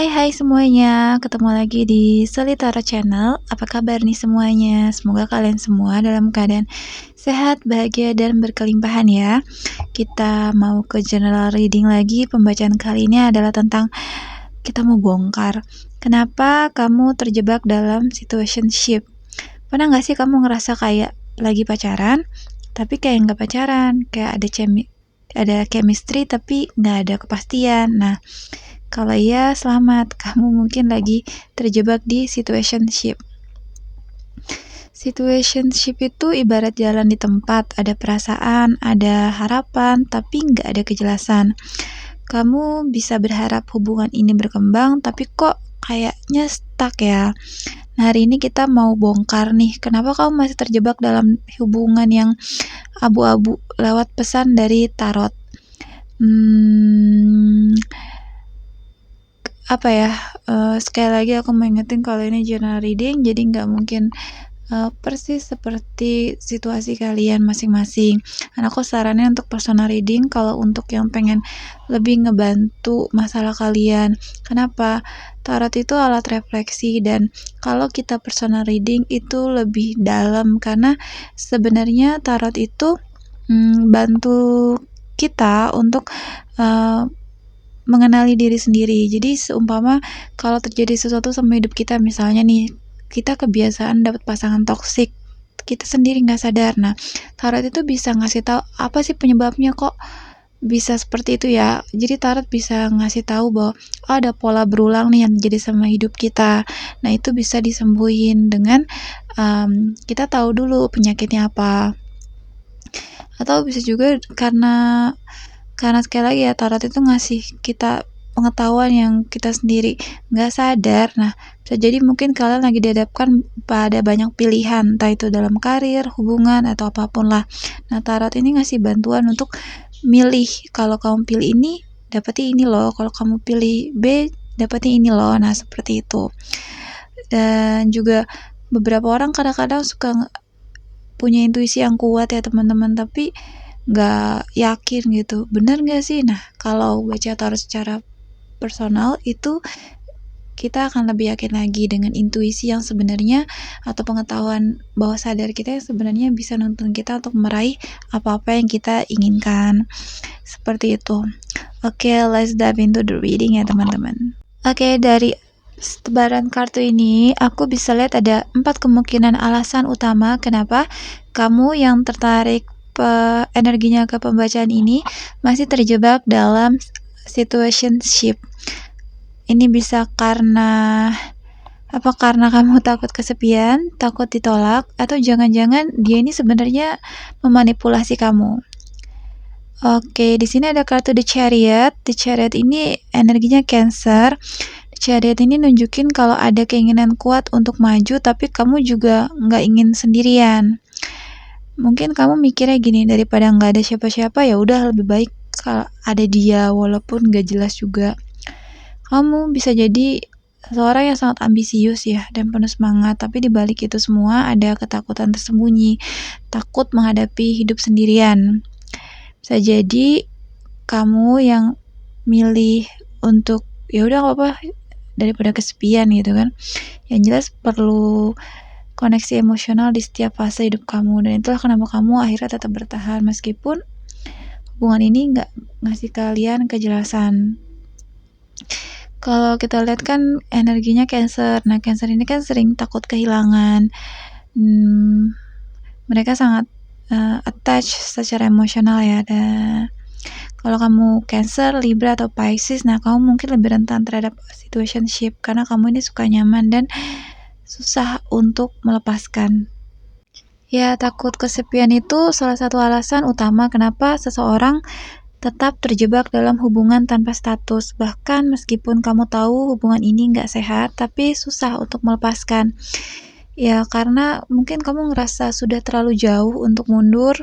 Hai semuanya, ketemu lagi di Selitara Channel. Apa kabar nih semuanya? Semoga kalian semua dalam keadaan sehat, bahagia, dan berkelimpahan ya. Kita mau ke general reading lagi. Pembacaan kali ini adalah tentang kita mau bongkar kenapa kamu terjebak dalam situationship. Pernah gak sih kamu ngerasa kayak lagi pacaran, tapi kayak nggak pacaran, kayak ada chemistry tapi nggak ada kepastian. Nah, kalau iya, selamat. Kamu mungkin lagi terjebak di situationship. Situationship itu ibarat jalan di tempat, ada perasaan, ada harapan, tapi nggak ada kejelasan. Kamu bisa berharap hubungan ini berkembang, tapi kok kayaknya stuck ya. Nah, hari ini kita mau bongkar nih, kenapa kamu masih terjebak dalam hubungan yang abu-abu lewat pesan dari tarot. Sekali lagi aku mau ingetin kalau ini general reading, jadi nggak mungkin persis seperti situasi kalian masing-masing. Dan aku saranin untuk personal reading kalau untuk yang pengen lebih ngebantu masalah kalian. Kenapa? Tarot itu alat refleksi, dan kalau kita personal reading itu lebih dalam, karena sebenarnya tarot itu bantu kita untuk mengenali diri sendiri. Jadi seumpama kalau terjadi sesuatu sama hidup kita, misalnya nih kita kebiasaan dapat pasangan toksik, kita sendiri nggak sadar. Nah, tarot itu bisa ngasih tahu apa sih penyebabnya kok bisa seperti itu ya. Jadi tarot bisa ngasih tahu bahwa ada pola berulang nih yang terjadi sama hidup kita. Nah, itu bisa disembuhin dengan kita tahu dulu penyakitnya apa. Atau bisa juga karena sekali lagi ya, tarot itu ngasih kita pengetahuan yang kita sendiri nggak sadar. Nah, bisa jadi mungkin kalian lagi dihadapkan pada banyak pilihan, entah itu dalam karir, hubungan, atau apapun lah. Nah, tarot ini ngasih bantuan untuk milih. Kalau kamu pilih ini, dapetnya ini loh. Kalau kamu pilih B, dapetnya ini loh. Nah, seperti itu. Dan juga beberapa orang kadang-kadang suka punya intuisi yang kuat ya teman-teman, tapi nggak yakin gitu, bener nggak sih? Nah, kalau baca tarot secara personal itu kita akan lebih yakin lagi dengan intuisi yang sebenarnya atau pengetahuan bawah sadar kita yang sebenarnya bisa nuntun kita untuk meraih apa-apa yang kita inginkan. Seperti itu. Oke, let's dive into the reading ya teman-teman. Oke, dari sebaran kartu ini aku bisa lihat ada 4 kemungkinan alasan utama kenapa kamu yang tertarik energinya ke pembacaan ini masih terjebak dalam situationship. Ini bisa karena kamu takut kesepian, takut ditolak, atau jangan-jangan dia ini sebenarnya memanipulasi kamu. Oke, di sini ada kartu The Chariot. The Chariot ini energinya Cancer. The Chariot ini nunjukin kalau ada keinginan kuat untuk maju, tapi kamu juga nggak ingin sendirian. Mungkin kamu mikirnya gini, daripada nggak ada siapa-siapa ya udah lebih baik kalau ada dia, walaupun nggak jelas juga. Kamu bisa jadi seorang yang sangat ambisius ya dan penuh semangat, tapi di balik itu semua ada ketakutan tersembunyi, takut menghadapi hidup sendirian. Bisa jadi kamu yang milih untuk ya udah nggak apa daripada kesepian gitu kan. Yang jelas perlu koneksi emosional di setiap fase hidup kamu, dan itulah kenapa kamu akhirnya tetap bertahan meskipun hubungan ini nggak ngasih kalian kejelasan. Kalau kita lihat kan energinya Cancer. Nah, Cancer ini kan sering takut kehilangan. Mereka sangat attach secara emosional ya. Dan kalau kamu Cancer, Libra, atau Pisces, nah kamu mungkin lebih rentan terhadap situationship karena kamu ini suka nyaman dan susah untuk melepaskan. Ya, takut kesepian itu salah satu alasan utama kenapa seseorang tetap terjebak dalam hubungan tanpa status. Bahkan meskipun kamu tahu hubungan ini nggak sehat, tapi susah untuk melepaskan. Ya, karena mungkin kamu ngerasa sudah terlalu jauh untuk mundur,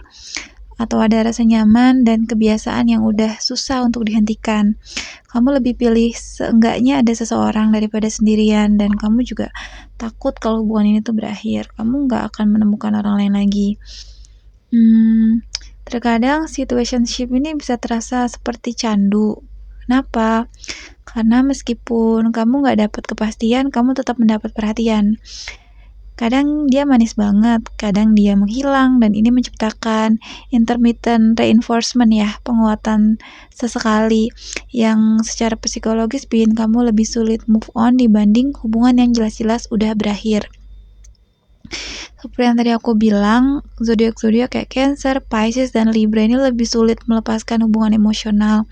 atau ada rasa nyaman dan kebiasaan yang udah susah untuk dihentikan. Kamu lebih pilih seenggaknya ada seseorang daripada sendirian, dan kamu juga takut kalau hubungan ini tuh berakhir. Kamu nggak akan menemukan orang lain lagi. Terkadang situationship ini bisa terasa seperti candu. Kenapa? Karena meskipun kamu nggak dapat kepastian, kamu tetap mendapat perhatian. Kadang dia manis banget, kadang dia menghilang, dan ini menciptakan intermittent reinforcement ya, penguatan sesekali yang secara psikologis bikin kamu lebih sulit move on dibanding hubungan yang jelas-jelas udah berakhir. Seperti yang tadi aku bilang, zodiak-zodiak kayak Cancer, Pisces, dan Libra ini lebih sulit melepaskan hubungan emosional.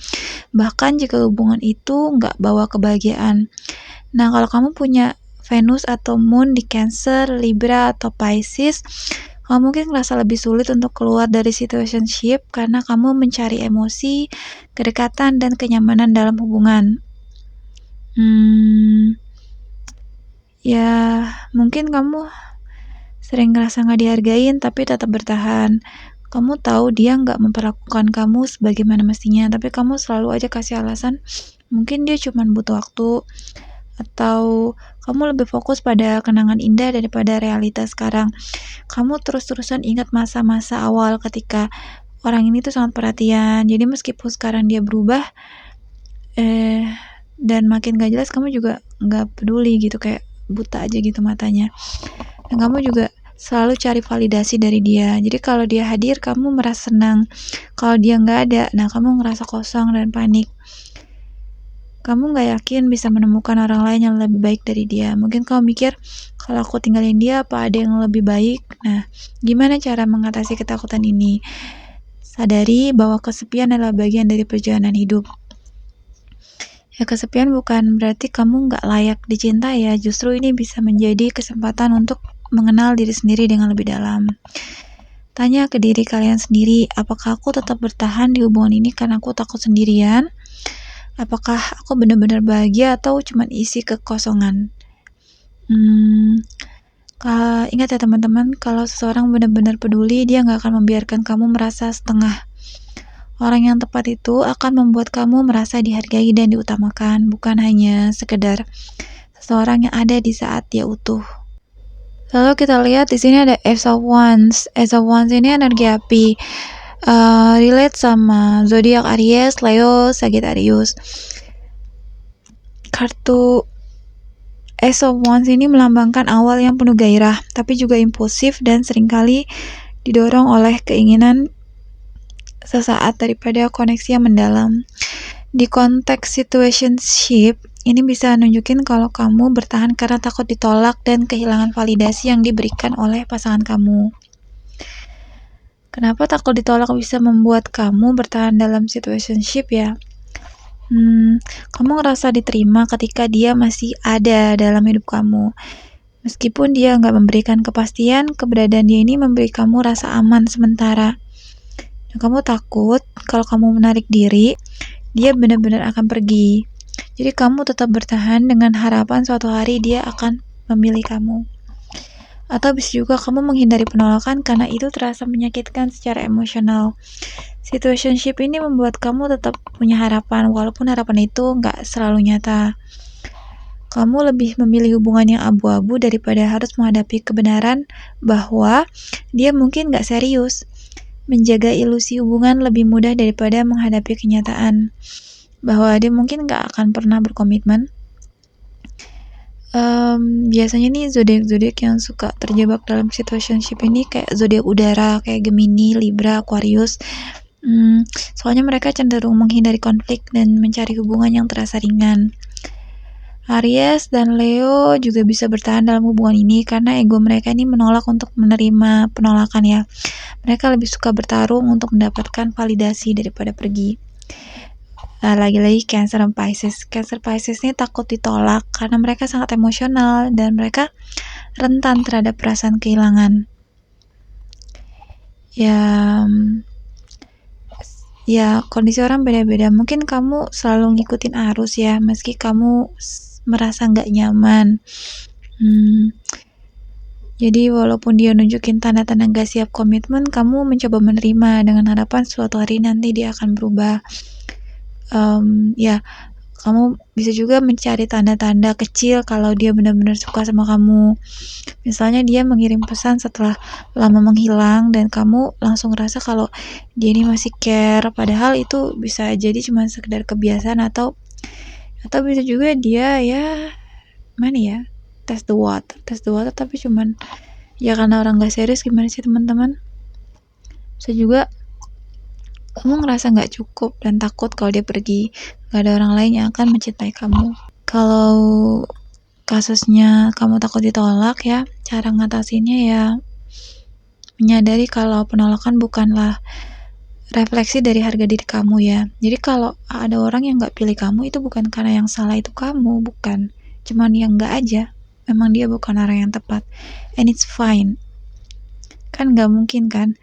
Bahkan jika hubungan itu nggak bawa kebahagiaan. Nah, kalau kamu punya Venus atau Moon di Cancer, Libra, atau Pisces, kamu mungkin ngerasa lebih sulit untuk keluar dari situationship karena kamu mencari emosi, kedekatan, dan kenyamanan dalam hubungan. Ya, mungkin kamu sering ngerasa nggak dihargain tapi tetap bertahan. Kamu tahu dia nggak memperlakukan kamu sebagaimana mestinya, tapi kamu selalu aja kasih alasan. Mungkin dia cuma butuh waktu, atau kamu lebih fokus pada kenangan indah daripada realitas sekarang. Kamu terus-terusan ingat masa-masa awal ketika orang ini tuh sangat perhatian. Jadi meskipun sekarang dia berubah dan makin gak jelas, kamu juga gak peduli gitu, kayak buta aja gitu matanya. Dan kamu juga selalu cari validasi dari dia. Jadi kalau dia hadir, kamu merasa senang. Kalau dia gak ada, nah kamu ngerasa kosong dan panik. Kamu gak yakin bisa menemukan orang lain yang lebih baik dari dia. Mungkin kamu mikir, kalau aku tinggalin dia, apa ada yang lebih baik? Nah, gimana cara mengatasi ketakutan ini? Sadari bahwa kesepian adalah bagian dari perjalanan hidup. Ya, kesepian bukan berarti kamu gak layak dicintai ya. Justru ini bisa menjadi kesempatan untuk mengenal diri sendiri dengan lebih dalam. Tanya ke diri kalian sendiri, apakah aku tetap bertahan di hubungan ini karena aku takut sendirian? Apakah aku benar-benar bahagia atau cuma isi kekosongan? Ingat ya teman-teman, kalau seseorang benar-benar peduli, dia gak akan membiarkan kamu merasa setengah. Orang yang tepat itu akan membuat kamu merasa dihargai dan diutamakan, bukan hanya sekedar seseorang yang ada di saat dia utuh. Lalu kita lihat di sini ada Ace of Wands. Ace of Wands ini energi api. Relate sama zodiak Aries, Leo, Sagittarius. Kartu Ace of Wands ini melambangkan awal yang penuh gairah, tapi juga impulsif dan seringkali didorong oleh keinginan sesaat daripada koneksi yang mendalam. Di konteks situationship, ini bisa nunjukin kalau kamu bertahan karena takut ditolak dan kehilangan validasi yang diberikan oleh pasangan kamu. Kenapa takut ditolak bisa membuat kamu bertahan dalam situationship ya? Kamu ngerasa diterima ketika dia masih ada dalam hidup kamu. Meskipun dia nggak memberikan kepastian, keberadaan dia ini memberi kamu rasa aman sementara. Dan kamu takut kalau kamu menarik diri, dia benar-benar akan pergi. Jadi kamu tetap bertahan dengan harapan suatu hari dia akan memilih kamu. Atau bisa juga kamu menghindari penolakan karena itu terasa menyakitkan secara emosional. Situationship ini membuat kamu tetap punya harapan, walaupun harapan itu nggak selalu nyata. Kamu lebih memilih hubungan yang abu-abu daripada harus menghadapi kebenaran bahwa dia mungkin nggak serius. Menjaga ilusi hubungan lebih mudah daripada menghadapi kenyataan bahwa dia mungkin nggak akan pernah berkomitmen. Biasanya nih zodiak-zodiak yang suka terjebak dalam situationship ini kayak zodiak udara, kayak Gemini, Libra, Aquarius. Soalnya mereka cenderung menghindari konflik dan mencari hubungan yang terasa ringan. Aries dan Leo juga bisa bertahan dalam hubungan ini karena ego mereka ini menolak untuk menerima penolakan ya. Mereka lebih suka bertarung untuk mendapatkan validasi daripada pergi. Lagi-lagi Cancer dan Pisces. Cancer Pisces ini takut ditolak karena mereka sangat emosional dan mereka rentan terhadap perasaan kehilangan. Ya, kondisi orang beda-beda. Mungkin kamu selalu ngikutin arus ya, meski kamu merasa nggak nyaman. Jadi walaupun dia nunjukin tanda-tanda nggak siap komitmen, kamu mencoba menerima dengan harapan suatu hari nanti dia akan berubah. Ya, Kamu bisa juga mencari tanda-tanda kecil kalau dia benar-benar suka sama kamu. Misalnya dia mengirim pesan setelah lama menghilang dan kamu langsung ngerasa kalau dia ini masih care, padahal itu bisa jadi cuma sekedar kebiasaan atau bisa juga dia ya mana ya, test the water tapi cuman ya karena orang gak serius. Gimana sih teman-teman? Bisa juga kamu ngerasa gak cukup dan takut kalau dia pergi, gak ada orang lain yang akan mencintai kamu. Kalau kasusnya kamu takut ditolak ya, cara ngatasinnya ya menyadari kalau penolakan bukanlah refleksi dari harga diri kamu ya. Jadi kalau ada orang yang gak pilih kamu, itu bukan karena yang salah itu kamu, bukan. Cuman yang gak aja, memang dia bukan orang yang tepat. And it's fine. Kan gak mungkin kan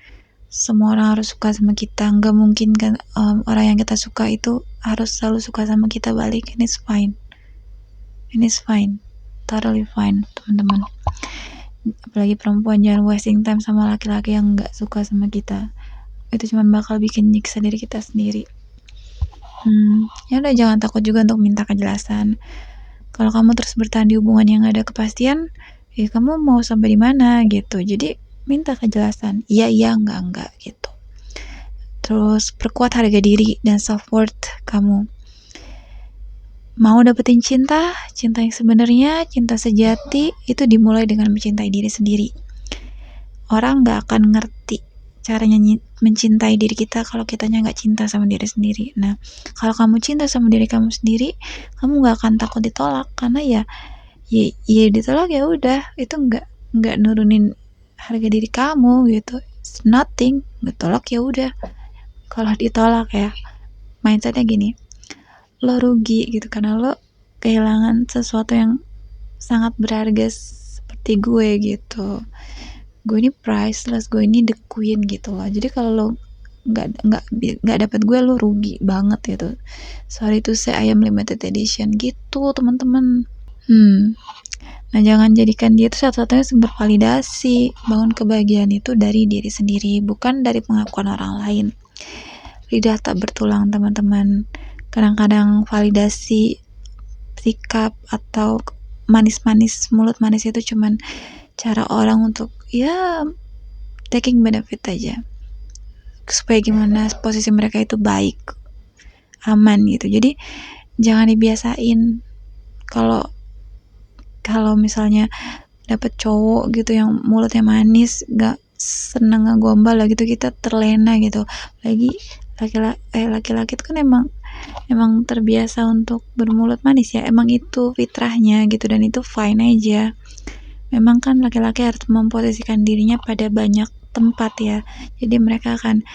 semua orang harus suka sama kita, gak mungkin kan orang yang kita suka itu harus selalu suka sama kita balik. And it's fine. Totally fine, teman-teman. Apalagi perempuan, jangan wasting time sama laki-laki yang gak suka sama kita. Itu cuma bakal bikin nyiksa diri kita sendiri. Ya udah, jangan takut juga untuk minta kejelasan. Kalau kamu terus bertahan di hubungan yang gak ada kepastian, ya kamu mau sampai di mana gitu. Jadi minta kejelasan. Iya, enggak gitu. Terus perkuat harga diri dan self worth kamu. Mau dapetin cinta yang sebenarnya, cinta sejati itu dimulai dengan mencintai diri sendiri. Orang gak akan ngerti caranya mencintai diri kita kalau kitanya gak cinta sama diri sendiri. Nah, kalau kamu cinta sama diri kamu sendiri, kamu gak akan takut ditolak, karena ya ditolak ya udah, itu gak nurunin harga diri kamu gitu. It's nothing, ditolak ya udah. Kalau ditolak ya, mindsetnya gini, lo rugi gitu karena lo kehilangan sesuatu yang sangat berharga seperti gue gitu. Gue ini priceless, gue ini the queen gitu loh. Jadi kalau lo nggak dapet gue, lo rugi banget gitu. Sorry to say I am limited edition gitu teman-teman. Nah, jangan jadikan dia itu satu-satunya sumber validasi. Bangun kebahagiaan itu dari diri sendiri, bukan dari pengakuan orang lain. Lidah tak bertulang teman-teman. Kadang-kadang validasi sikap atau manis-manis, mulut manis itu cuman cara orang untuk ya taking benefit aja, supaya gimana posisi mereka itu baik, aman gitu. Jadi jangan dibiasain kalau misalnya dapet cowok gitu yang mulutnya manis, gak seneng ngegombal lah gitu, kita terlena gitu. Lagi laki-laki itu kan emang terbiasa untuk bermulut manis ya, emang itu fitrahnya gitu, dan itu fine aja. Memang kan laki-laki harus memposisikan dirinya pada banyak tempat ya, jadi mereka akan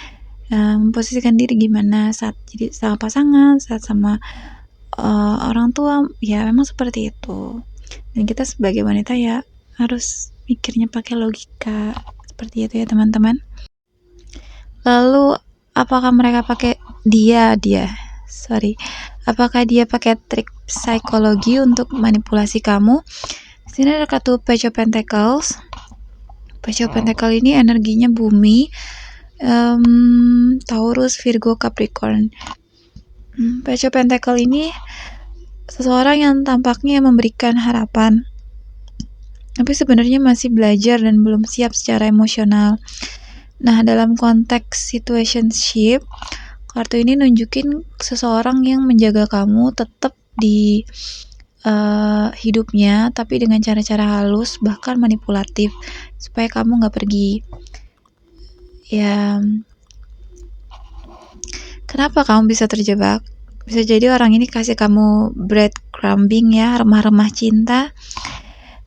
memposisikan diri gimana saat jadi sama pasangan, saat sama orang tua, ya memang seperti itu. Dan kita sebagai wanita ya harus mikirnya pakai logika seperti itu ya teman-teman. Lalu apakah mereka pakai apakah dia pakai trik psikologi untuk manipulasi kamu? Sini ada kartu Page of Pentacles. Page of Pentacles ini energinya bumi, Taurus, Virgo, Capricorn. Page of Pentacles ini seseorang yang tampaknya memberikan harapan, tapi sebenarnya masih belajar dan belum siap secara emosional. Nah, dalam konteks situationship, kartu ini nunjukin seseorang yang menjaga kamu tetap di hidupnya, tapi dengan cara-cara halus bahkan manipulatif supaya kamu gak pergi. Ya, kenapa kamu bisa terjebak? Bisa jadi orang ini kasih kamu breadcrumbing ya, remah-remah cinta.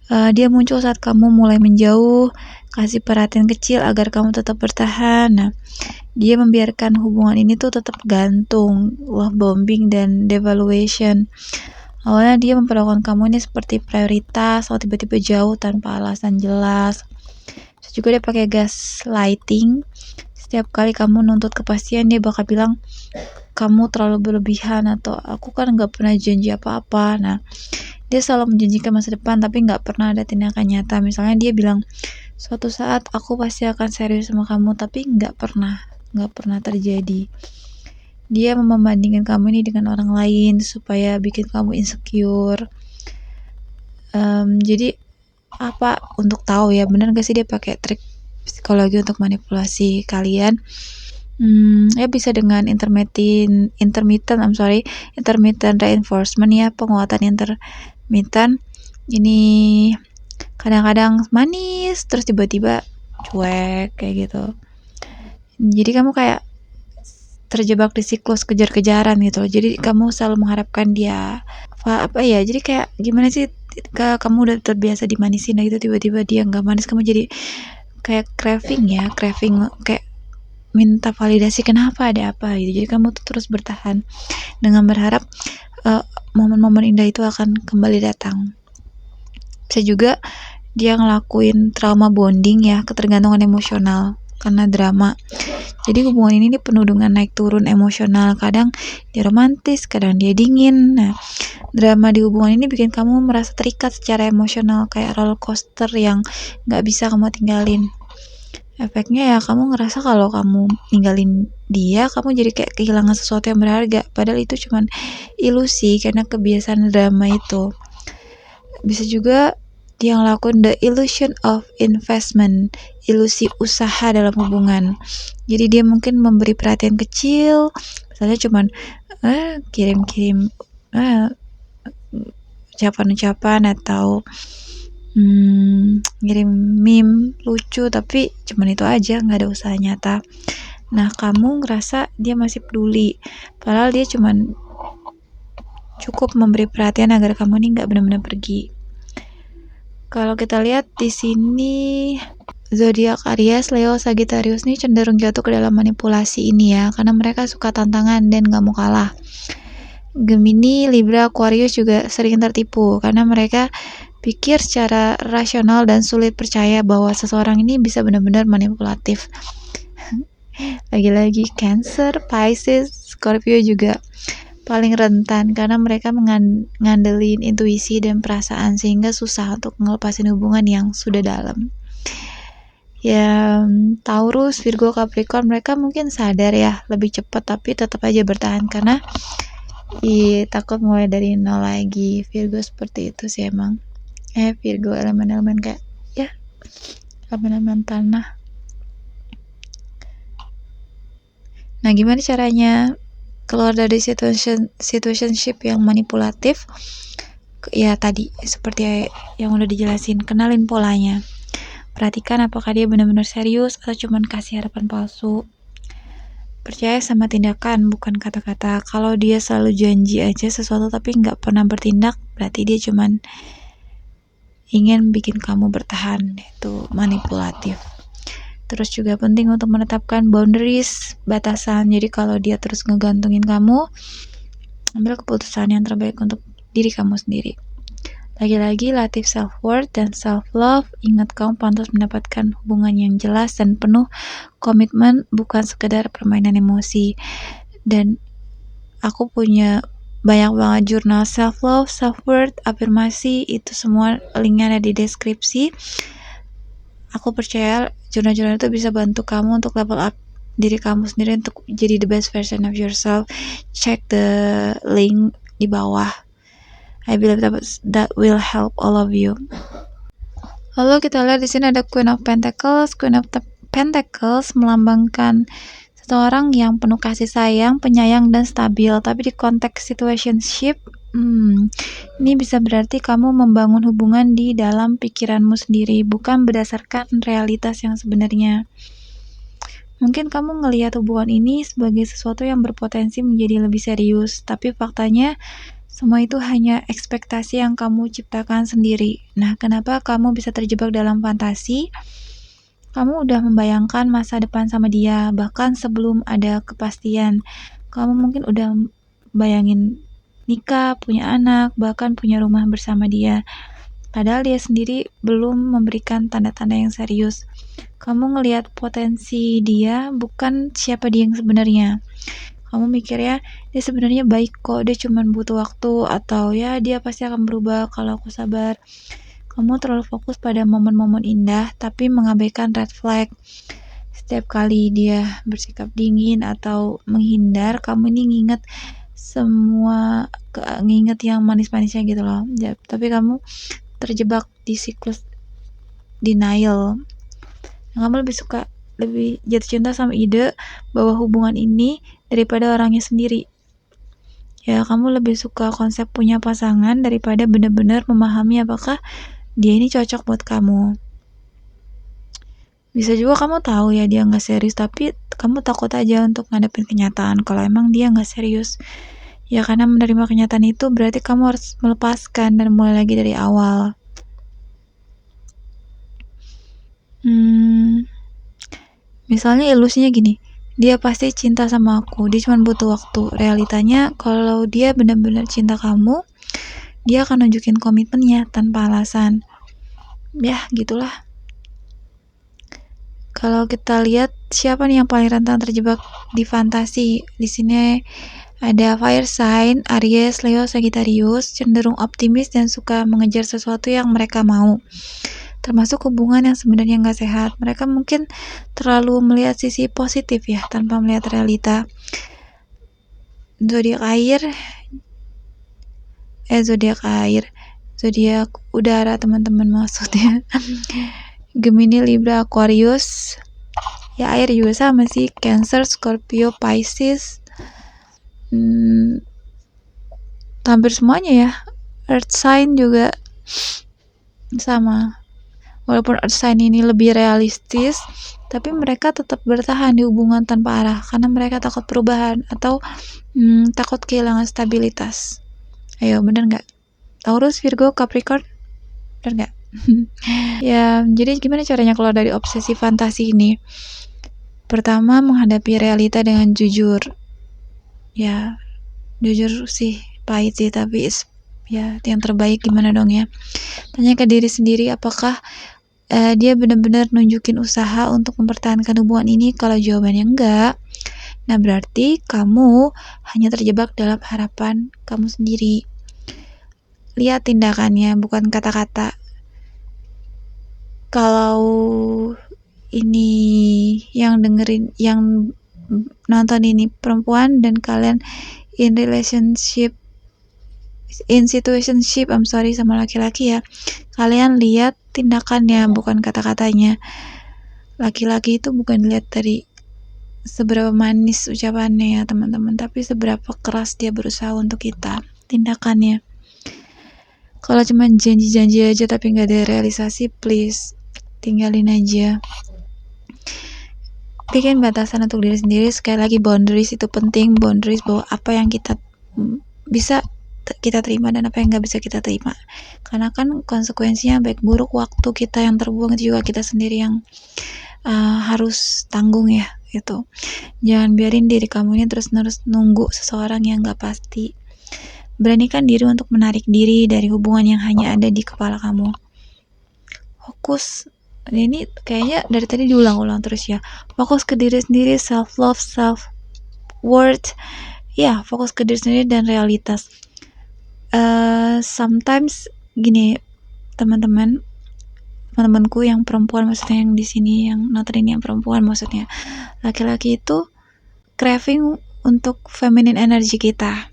Dia muncul saat kamu mulai menjauh, kasih perhatian kecil agar kamu tetap bertahan. Nah, dia membiarkan hubungan ini tuh tetap gantung, love bombing dan devaluation. Awalnya dia memperlakukan kamu ini seperti prioritas, lalu tiba-tiba jauh tanpa alasan jelas. Terus juga dia pakai gaslighting. Setiap kali kamu nuntut kepastian, dia bakal bilang kamu terlalu berlebihan atau aku kan gak pernah janji apa-apa. Nah, dia selalu menjanjikan masa depan tapi gak pernah ada tindakan nyata. Misalnya dia bilang suatu saat aku pasti akan serius sama kamu, tapi gak pernah terjadi. Dia membandingkan kamu ini dengan orang lain supaya bikin kamu insecure. Jadi apa, untuk tahu ya bener gak sih dia pakai trik psikologi untuk manipulasi kalian. Ya bisa dengan intermittent reinforcement ya, penguatan intermittent. Ini kadang-kadang manis terus tiba-tiba cuek kayak gitu. Jadi kamu kayak terjebak di siklus kejar-kejaran gitu loh. Jadi kamu selalu mengharapkan dia jadi kayak gimana sih, kamu udah terbiasa dimanisin gitu, tiba-tiba dia nggak manis, kamu jadi kayak craving kayak minta validasi, kenapa, ada apa gitu. Jadi kamu tuh terus bertahan dengan berharap momen-momen indah itu akan kembali datang. Bisa juga dia ngelakuin trauma bonding ya, ketergantungan emosional karena drama. Jadi hubungan ini penuh dengan naik turun emosional, kadang dia romantis, kadang dia dingin. Nah, drama di hubungan ini bikin kamu merasa terikat secara emosional, kayak roller coaster yang gak bisa kamu tinggalin. Efeknya ya kamu ngerasa kalau kamu ninggalin dia, kamu jadi kayak kehilangan sesuatu yang berharga, padahal itu cuman ilusi karena kebiasaan drama itu. Bisa juga dia ngelakuin the illusion of investment, ilusi usaha dalam hubungan. Jadi dia mungkin memberi perhatian kecil, misalnya cuman kirim-kirim ucapan-ucapan atau ngirim meme lucu, tapi cuman itu aja, nggak ada usaha nyata. Nah, kamu ngerasa dia masih peduli, padahal dia cuman cukup memberi perhatian agar kamu nih nggak benar-benar pergi. Kalau kita lihat di sini, zodiak Aries, Leo, Sagittarius nih cenderung jatuh ke dalam manipulasi ini ya, karena mereka suka tantangan dan nggak mau kalah. Gemini, Libra, Aquarius juga sering tertipu karena mereka pikir secara rasional dan sulit percaya bahwa seseorang ini bisa benar-benar manipulatif. Lagi-lagi Cancer, Pisces, Scorpio juga paling rentan karena mereka ngandelin intuisi dan perasaan, sehingga susah untuk ngelepasin hubungan yang sudah dalam. Ya, Taurus, Virgo, Capricorn, mereka mungkin sadar ya lebih cepat, tapi tetap aja bertahan karena takut mulai dari nol lagi. Virgo seperti itu sih emang. Virgo elemen-elemen kayak ya elemen-elemen tanah. Nah, gimana caranya keluar dari situationship yang manipulatif? Ya tadi seperti yang udah dijelasin, kenalin polanya. Perhatikan apakah dia benar-benar serius atau cuman kasih harapan palsu. Percaya sama tindakan, bukan kata-kata. Kalau dia selalu janji aja sesuatu tapi nggak pernah bertindak, berarti dia cuman ingin bikin kamu bertahan. Itu manipulatif. Terus juga penting untuk menetapkan boundaries, batasan. Jadi kalau dia terus ngegantungin kamu, ambil keputusan yang terbaik untuk diri kamu sendiri. Lagi-lagi latih self-worth dan self-love. Ingat, kamu pantas mendapatkan hubungan yang jelas dan penuh komitmen, bukan sekedar permainan emosi. Dan aku punya banyak banget jurnal self-love, self-worth, afirmasi, itu semua linknya ada di deskripsi. Aku percaya jurnal-jurnal itu bisa bantu kamu untuk level up diri kamu sendiri untuk jadi the best version of yourself. Check the link di bawah. I believe that will help all of you. Lalu kita lihat di sini ada Queen of Pentacles. Queen of Pentacles melambangkan seseorang yang penuh kasih sayang, penyayang, dan stabil. Tapi di konteks situationship, ini bisa berarti kamu membangun hubungan di dalam pikiranmu sendiri, bukan berdasarkan realitas yang sebenarnya. Mungkin kamu ngelihat hubungan ini sebagai sesuatu yang berpotensi menjadi lebih serius, tapi faktanya semua itu hanya ekspektasi yang kamu ciptakan sendiri. Nah, kenapa kamu bisa terjebak dalam fantasi? Kamu udah membayangkan masa depan sama dia, bahkan sebelum ada kepastian. Kamu mungkin udah bayangin nikah, punya anak, bahkan punya rumah bersama dia. Padahal dia sendiri belum memberikan tanda-tanda yang serius. Kamu ngelihat potensi dia, bukan siapa dia yang sebenarnya. Kamu mikirnya dia sebenarnya baik kok, dia cuma butuh waktu, atau ya dia pasti akan berubah kalau aku sabar. Kamu terlalu fokus pada momen-momen indah tapi mengabaikan red flag. Setiap kali dia bersikap dingin atau menghindar, kamu ini nginget yang manis-manisnya gitu loh. Ya, tapi kamu terjebak di siklus denial. Kamu lebih jatuh cinta sama ide bahwa hubungan ini daripada orangnya sendiri. Ya, kamu lebih suka konsep punya pasangan daripada benar-benar memahami apakah dia ini cocok buat kamu. Bisa juga kamu tahu ya dia nggak serius, tapi kamu takut aja untuk ngadepin kenyataan kalau emang dia nggak serius. Ya, karena menerima kenyataan itu berarti kamu harus melepaskan dan mulai lagi dari awal. Misalnya ilusinya gini, dia pasti cinta sama aku, dia cuma butuh waktu. Realitanya kalau dia benar-benar cinta kamu, dia akan nunjukin komitmennya tanpa alasan. Ya, gitulah. Kalau kita lihat siapa nih yang paling rentan terjebak di fantasi, di sini ada fire sign, Aries, Leo, Sagittarius, cenderung optimis dan suka mengejar sesuatu yang mereka mau. Termasuk hubungan yang sebenarnya nggak sehat. Mereka mungkin terlalu melihat sisi positif ya, tanpa melihat realita. Zodiak udara teman-teman maksudnya. Gemini, Libra, Aquarius. Ya, air juga sama sih, Cancer, Scorpio, Pisces. Hampir semuanya ya. Earth sign juga sama. Walaupun earth sign ini lebih realistis, tapi mereka tetap bertahan di hubungan tanpa arah karena mereka takut perubahan atau takut kehilangan stabilitas. Ayo, bener nggak? Taurus, Virgo, Capricorn, bener nggak? Ya, jadi gimana caranya keluar dari obsesi fantasi ini? Pertama, menghadapi realita dengan jujur. Ya, jujur sih pahit sih, tapi ya yang terbaik gimana dong ya. Tanya ke diri sendiri apakah dia benar-benar nunjukin usaha untuk mempertahankan hubungan ini. Kalau jawabannya enggak, nah berarti kamu hanya terjebak dalam harapan kamu sendiri. Lihat tindakannya, bukan kata-kata. Kalau ini yang nonton ini perempuan dan kalian in situationship sama laki-laki ya, kalian lihat tindakannya bukan kata-katanya. Laki-laki itu bukan lihat dari seberapa manis ucapannya ya teman-teman, tapi seberapa keras dia berusaha untuk kita, tindakannya. Kalau cuma janji-janji aja tapi nggak ada realisasi, please tinggalin aja. Bikin batasan untuk diri sendiri. Sekali lagi, boundaries itu penting. Boundaries bahwa apa yang kita bisa kita terima dan apa yang nggak bisa kita terima, karena kan konsekuensinya baik buruk waktu kita yang terbuang itu juga kita sendiri yang harus tanggung ya gitu. Jangan biarin diri kamu ini terus-menerus nunggu seseorang yang nggak pasti. Beranikan diri untuk menarik diri dari hubungan yang hanya ada di kepala kamu. Fokus, ini kayaknya dari tadi diulang-ulang terus ya, fokus ke diri sendiri, self love, self worth ya, fokus ke diri sendiri dan realitas. Sometimes gini teman-temanku yang perempuan, maksudnya yang di sini yang nonton ini yang perempuan, maksudnya laki-laki itu craving untuk feminine energy kita.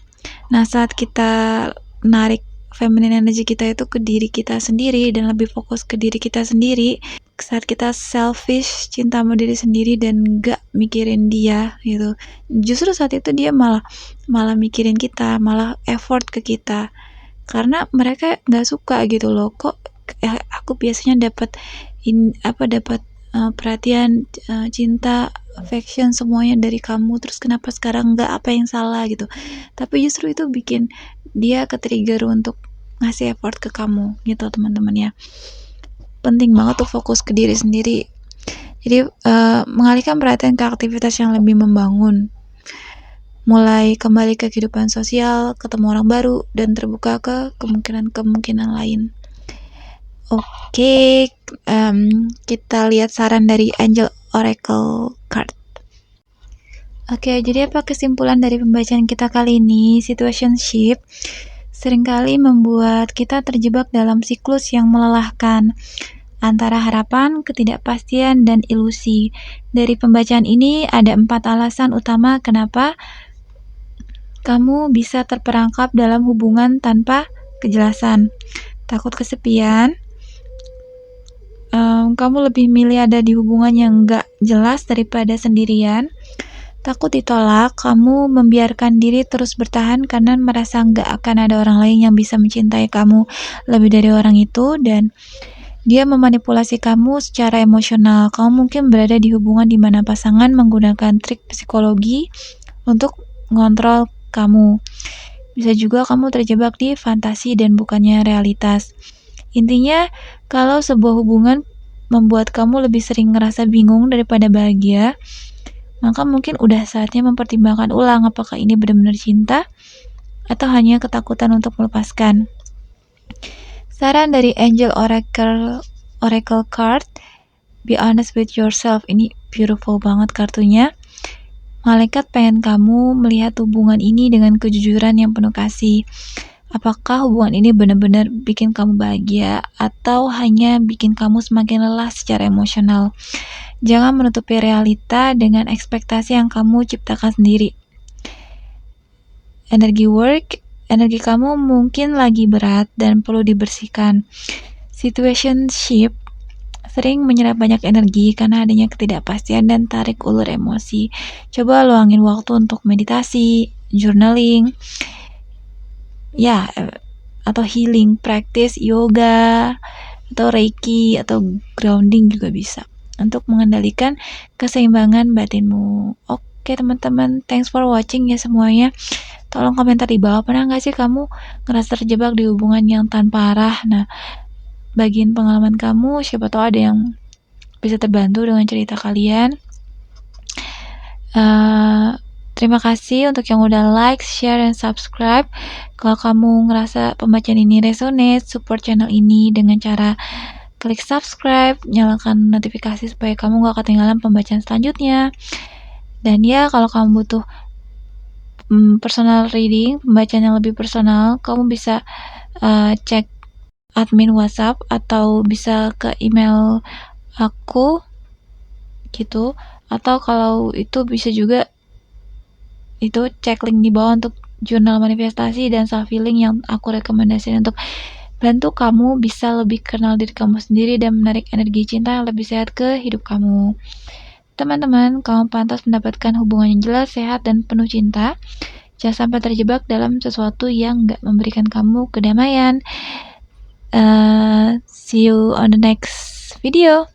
Nah, saat kita narik feminine energy kita itu ke diri kita sendiri dan lebih fokus ke diri kita sendiri, saat kita selfish, cinta sama diri sendiri dan gak mikirin dia gitu, justru saat itu dia malah mikirin kita, malah effort ke kita, karena mereka gak suka gitu loh, kok aku biasanya dapat perhatian, cinta, affection semuanya dari kamu, terus kenapa sekarang enggak, apa yang salah gitu. Tapi justru itu bikin dia ke-trigger untuk ngasih effort ke kamu gitu teman-teman ya. Penting banget tuh fokus ke diri sendiri. Jadi mengalihkan perhatian ke aktivitas yang lebih membangun, mulai kembali ke kehidupan sosial, ketemu orang baru, dan terbuka ke kemungkinan lain. Oke, kita lihat saran dari Angel Oracle Card. Oke, jadi apa kesimpulan dari pembacaan kita kali ini? Situationship seringkali membuat kita terjebak dalam siklus yang melelahkan. antara harapan, ketidakpastian, dan ilusi. Dari pembacaan ini ada 4 alasan utama kenapa kamu bisa terperangkap dalam hubungan tanpa kejelasan. Takut kesepian, kamu lebih milih ada di hubungan yang gak jelas daripada sendirian. Takut ditolak, kamu membiarkan diri terus bertahan karena merasa gak akan ada orang lain yang bisa mencintai kamu lebih dari orang itu, dan dia memanipulasi kamu secara emosional. Kamu mungkin berada di hubungan di mana pasangan menggunakan trik psikologi untuk mengontrol kamu. Bisa juga kamu terjebak di fantasi dan bukannya realitas. Intinya, kalau sebuah hubungan membuat kamu lebih sering ngerasa bingung daripada bahagia, maka mungkin udah saatnya mempertimbangkan ulang apakah ini benar-benar cinta atau hanya ketakutan untuk melepaskan. Saran dari Angel Oracle Card, be honest with yourself. Ini beautiful banget kartunya. Malaikat pengen kamu melihat hubungan ini dengan kejujuran yang penuh kasih. Apakah hubungan ini benar-benar bikin kamu bahagia atau hanya bikin kamu semakin lelah secara emosional? Jangan menutupi realita dengan ekspektasi yang kamu ciptakan sendiri. Energi kamu mungkin lagi berat dan perlu dibersihkan. Situationship sering menyerap banyak energi karena adanya ketidakpastian dan tarik ulur emosi. Coba luangin waktu untuk meditasi, journaling, atau healing practice, yoga, atau reiki, atau grounding juga bisa untuk mengendalikan keseimbangan batinmu. Oke teman-teman, thanks for watching ya semuanya. Tolong komentar di bawah, pernah gak sih kamu ngerasa terjebak di hubungan yang tanpa arah? Nah, bagian pengalaman kamu, siapa tahu ada yang bisa terbantu dengan cerita kalian. Terima kasih untuk yang udah like, share, dan subscribe. Kalau kamu ngerasa pembacaan ini resonate, support channel ini dengan cara klik subscribe, nyalakan notifikasi supaya kamu gak ketinggalan pembacaan selanjutnya. Dan ya, kalau kamu butuh personal reading, pembacaan yang lebih personal, kamu bisa cek admin WhatsApp atau bisa ke email aku gitu, atau kalau itu bisa juga itu cek link di bawah untuk jurnal manifestasi dan self healing yang aku rekomendasikan untuk bantu kamu bisa lebih kenal diri kamu sendiri dan menarik energi cinta yang lebih sehat ke hidup kamu. Teman-teman, kamu pantas mendapatkan hubungan yang jelas, sehat, dan penuh cinta. Jangan sampai terjebak dalam sesuatu yang gak memberikan kamu kedamaian. See you on the next video.